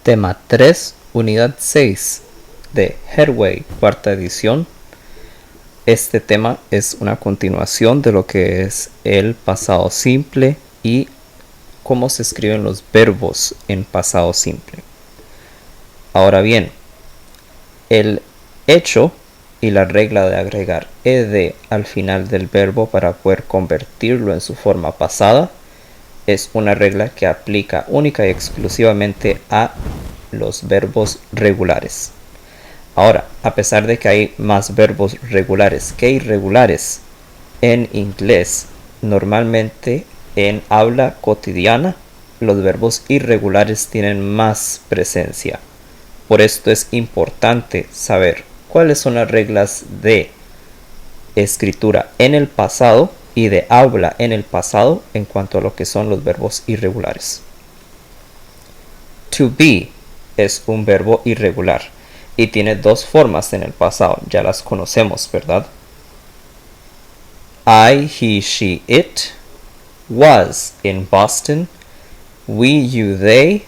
Tema 3, unidad 6 de Headway, cuarta edición. Este tema es una continuación de lo que es el pasado simple y cómo se escriben los verbos en pasado simple. Ahora bien, el hecho y la regla de agregar ed al final del verbo para poder convertirlo en su forma pasada es una regla que aplica única y exclusivamente a los verbos regulares. Ahora, a pesar de que hay más verbos regulares que irregulares en inglés, normalmente en habla cotidiana los verbos irregulares tienen más presencia. Por esto es importante saber cuáles son las reglas de escritura en el pasado y de habla en el pasado en cuanto a lo que son los verbos irregulares. To be es un verbo irregular y tiene dos formas en el pasado, ya las conocemos, ¿verdad? I, he, she, it was in Boston. We, you, they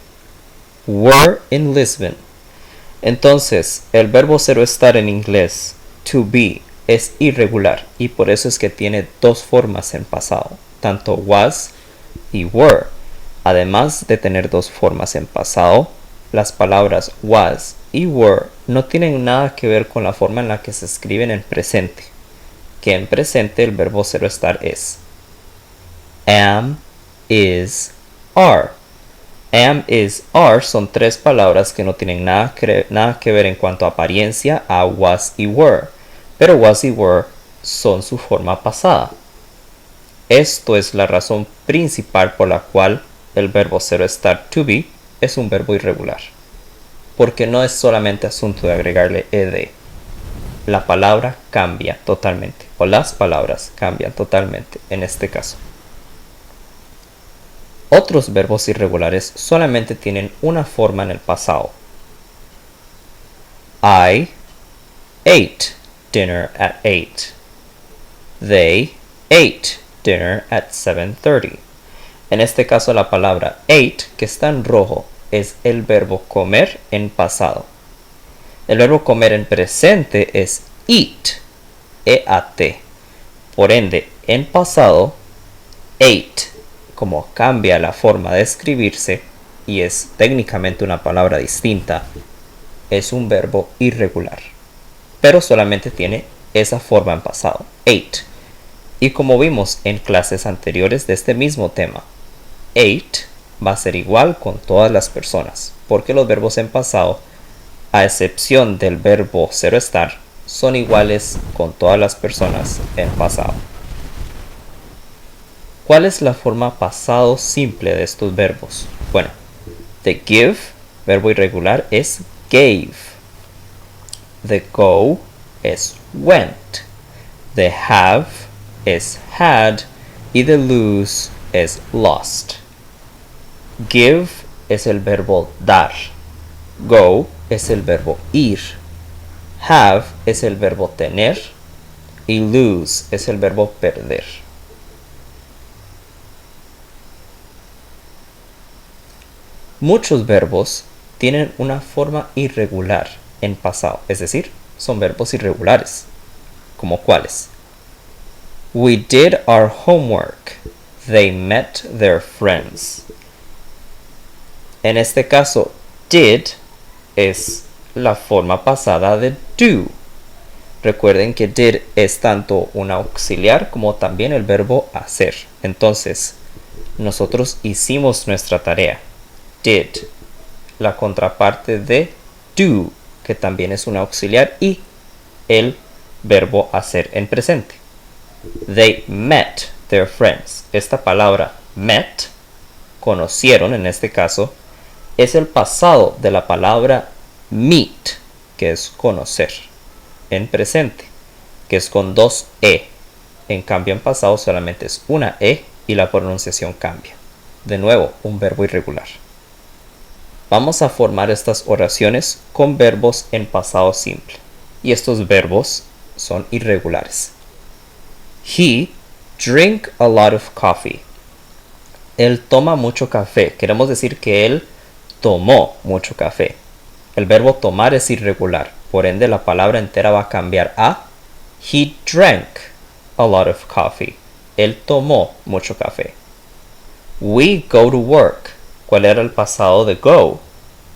were in Lisbon. Entonces, el verbo cero estar en inglés, to be, es irregular y por eso es que tiene dos formas en pasado, tanto was y were. Además de tener dos formas en pasado, las palabras was y were no tienen nada que ver con la forma en la que se escriben en presente, que en presente el verbo cero estar es am, is, are. Am, is, are son tres palabras que no tienen nada que ver en cuanto a apariencia a was y were, pero was y were son su forma pasada. Esto es la razón principal por la cual el verbo cero estar, to be, es un verbo irregular, porque no es solamente asunto de agregarle ed. La palabra cambia totalmente, o las palabras cambian totalmente en este caso. Otros verbos irregulares solamente tienen una forma en el pasado. I ate dinner at 8. They ate dinner at 7:30. En este caso la palabra ate, que está en rojo, es el verbo comer en pasado. El verbo comer en presente es eat, e-a-t. Por ende, en pasado, ate, como cambia la forma de escribirse y es técnicamente una palabra distinta, es un verbo irregular, pero solamente tiene esa forma en pasado, ate. Y como vimos en clases anteriores de este mismo tema, ate va a ser igual con todas las personas, porque los verbos en pasado, a excepción del verbo cero estar, son iguales con todas las personas en pasado. ¿Cuál es la forma pasado simple de estos verbos? Bueno, the give, verbo irregular, es gave. The go es went. The have es had. Y the lose es lost. Give es el verbo dar. Go es el verbo ir. Have es el verbo tener. Y lose es el verbo perder. Muchos verbos tienen una forma irregular en pasado, es decir, son verbos irregulares. ¿Como cuáles? We did our homework. They met their friends. En este caso, did es la forma pasada de do. Recuerden que did es tanto un auxiliar como también el verbo hacer. Entonces, nosotros hicimos nuestra tarea. Did, la contraparte de do, que también es un auxiliar, y el verbo hacer en presente. They met their friends. Esta palabra met, conocieron en este caso, es el pasado de la palabra meet, que es conocer, en presente, que es con dos e. En cambio en pasado solamente es una e y la pronunciación cambia. De nuevo, un verbo irregular. Vamos a formar estas oraciones con verbos en pasado simple. Y estos verbos son irregulares. He drink a lot of coffee. Él toma mucho café. Queremos decir que él tomó mucho café. El verbo tomar es irregular, por ende la palabra entera va a cambiar a he drank a lot of coffee. Él tomó mucho café. We go to work. ¿Cuál era el pasado de go?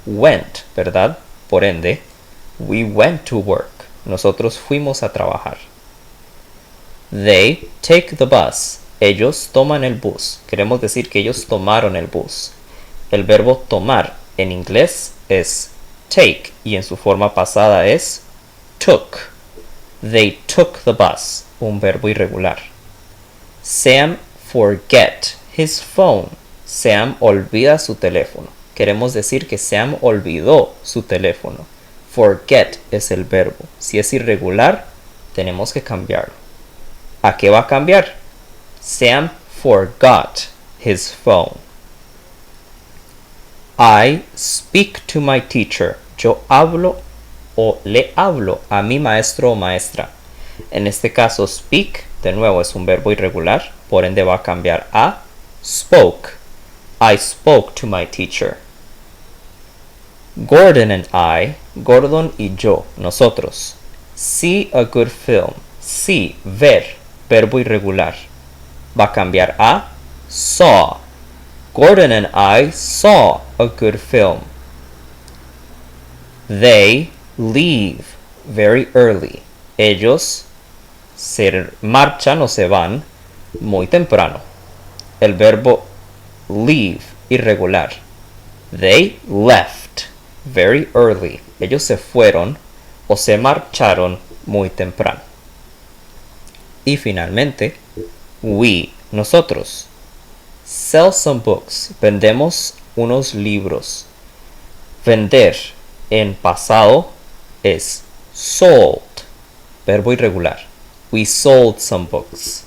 Went, ¿verdad? Por ende, we went to work. Nosotros fuimos a trabajar. They take the bus. Ellos toman el bus. Queremos decir que ellos tomaron el bus. El verbo tomar en inglés es take y en su forma pasada es took. They took the bus, un verbo irregular. Sam forget his phone. Sam olvida su teléfono. Queremos decir que Sam olvidó su teléfono. Forget es el verbo. Si es irregular, tenemos que cambiarlo. ¿A qué va a cambiar? Sam forgot his phone. I speak to my teacher. Yo hablo o le hablo a mi maestro o maestra. En este caso, speak, de nuevo, es un verbo irregular, por ende va a cambiar a spoke. I spoke to my teacher. Gordon and I, Gordon y yo, nosotros. See a good film. See, ver, verbo irregular. Va a cambiar a saw. Gordon and I saw a good film. They leave very early. Ellos se marchan o se van muy temprano. El verbo leave, irregular. They left very early. Ellos se fueron o se marcharon muy temprano. Y finalmente, we, nosotros. Sell some books. Vendemos unos libros. Vender en pasado es sold. Verbo irregular. We sold some books.